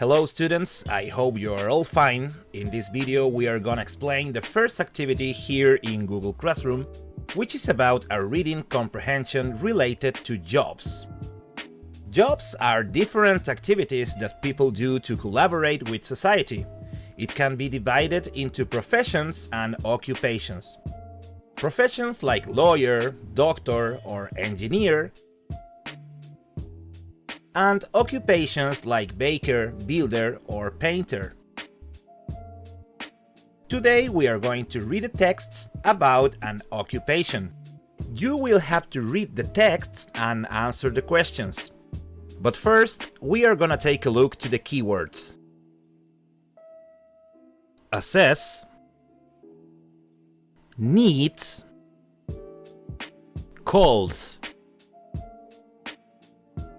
Hello students, I hope you are all fine. In this video we are gonna explain the first activity here in Google Classroom, which is about a reading comprehension related to jobs. Jobs are different activities that people do to collaborate with society. It can be divided into professions and occupations. Professions like lawyer, doctor, or engineer, and occupations like baker, builder, or painter. Today we are going to read a text about an occupation. You will have to read the texts and answer the questions. But first, we are gonna take a look to the keywords. Assess, needs, calls,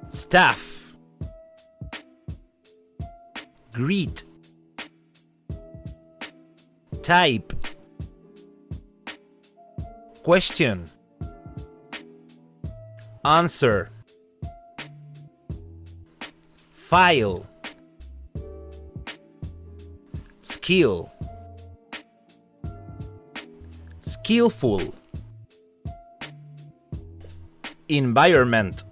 staff, greet, type, question, answer, file, skill, skillful, environment.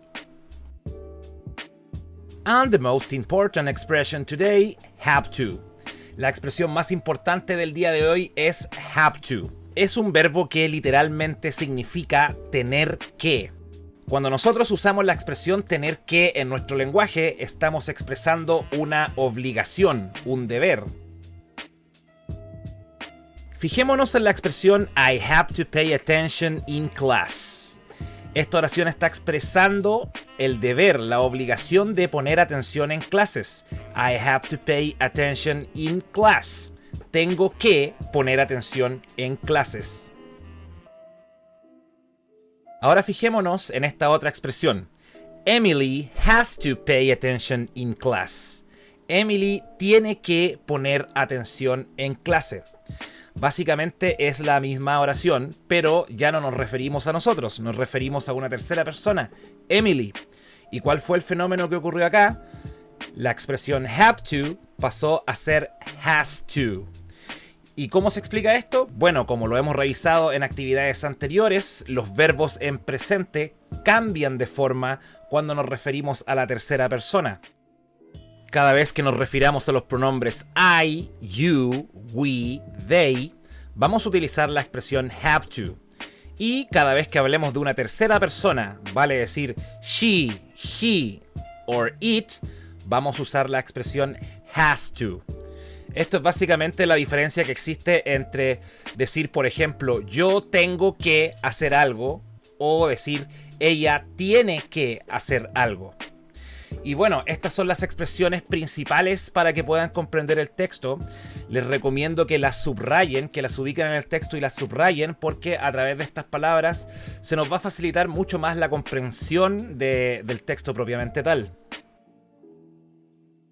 And the most important expression today, have to. La expresión más importante del día de hoy es have to. Es un verbo que literalmente significa tener que. Cuando nosotros usamos la expresión tener que en nuestro lenguaje, estamos expresando una obligación, un deber. Fijémonos en la expresión I have to pay attention in class. Esta oración está expresando el deber, la obligación de poner atención en clases. I have to pay attention in class. Tengo que poner atención en clases. Ahora fijémonos en esta otra expresión. Emily has to pay attention in class. Emily tiene que poner atención en clase. Básicamente es la misma oración, pero ya no nos referimos a nosotros, nos referimos a una tercera persona, Emily. ¿Y cuál fue el fenómeno que ocurrió acá? La expresión have to pasó a ser has to. ¿Y cómo se explica esto? Bueno, como lo hemos revisado en actividades anteriores, los verbos en presente cambian de forma cuando nos referimos a la tercera persona. Cada vez que nos refiramos a los pronombres I, you, we, they, vamos a utilizar la expresión have to. Y cada vez que hablemos de una tercera persona, vale decir she, he or it, vamos a usar la expresión has to. Esto es básicamente la diferencia que existe entre decir, por ejemplo, yo tengo que hacer algo, o decir ella tiene que hacer algo. Y bueno, estas son las expresiones principales para que puedan comprender el texto. Les recomiendo que las subrayen, que las ubiquen en el texto y las subrayen, porque a través de estas palabras se nos va a facilitar mucho más la comprensión del texto propiamente tal.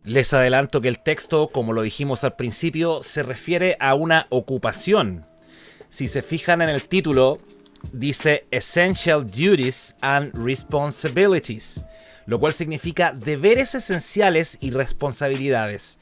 Les adelanto que el texto, como lo dijimos al principio, se refiere a una ocupación. Si se fijan en el título, dice Essential Duties and Responsibilities, lo cual significa deberes esenciales y responsabilidades.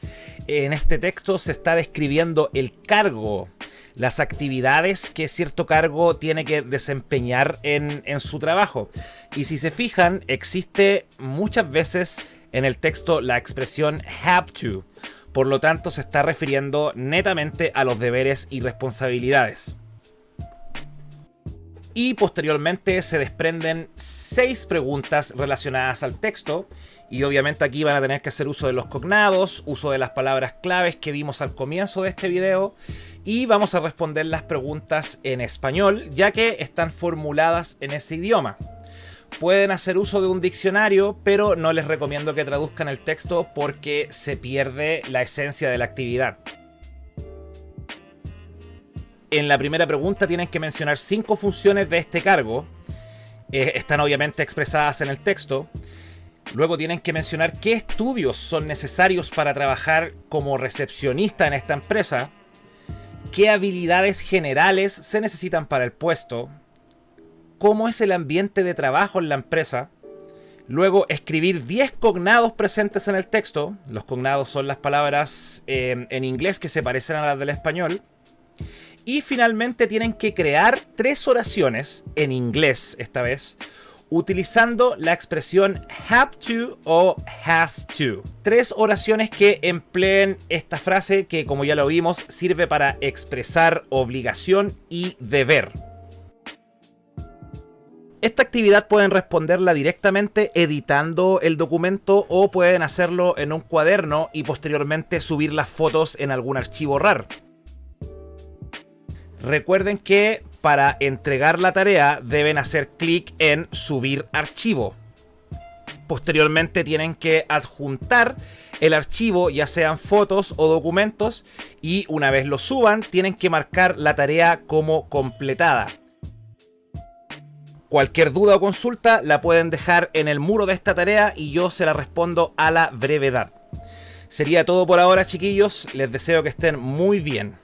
En este texto se está describiendo el cargo, las actividades que cierto cargo tiene que desempeñar en su trabajo. Y si se fijan, existe muchas veces en el texto la expresión have to. Por lo tanto, se está refiriendo netamente a los deberes y responsabilidades. Y posteriormente se desprenden 6 preguntas relacionadas al texto. Y obviamente aquí van a tener que hacer uso de los cognados, uso de las palabras claves que vimos al comienzo de este video. Y vamos a responder las preguntas en español, ya que están formuladas en ese idioma. Pueden hacer uso de un diccionario, pero no les recomiendo que traduzcan el texto porque se pierde la esencia de la actividad. En la primera pregunta tienen que mencionar 5 funciones de este cargo. Están obviamente expresadas en el texto. Luego tienen que mencionar qué estudios son necesarios para trabajar como recepcionista en esta empresa. Qué habilidades generales se necesitan para el puesto. Cómo es el ambiente de trabajo en la empresa. Luego, escribir 10 cognados presentes en el texto. Los cognados son las palabras en inglés que se parecen a las del español. Y finalmente tienen que crear 3 oraciones, en inglés esta vez, utilizando la expresión have to o has to. 3 oraciones que empleen esta frase que, como ya lo vimos, sirve para expresar obligación y deber. Esta actividad pueden responderla directamente editando el documento o pueden hacerlo en un cuaderno y posteriormente subir las fotos en algún archivo RAR. Recuerden que para entregar la tarea deben hacer clic en subir archivo. Posteriormente tienen que adjuntar el archivo, ya sean fotos o documentos, y una vez lo suban tienen que marcar la tarea como completada. Cualquier duda o consulta la pueden dejar en el muro de esta tarea y yo se la respondo a la brevedad. Sería todo por ahora, chiquillos. Les deseo que estén muy bien.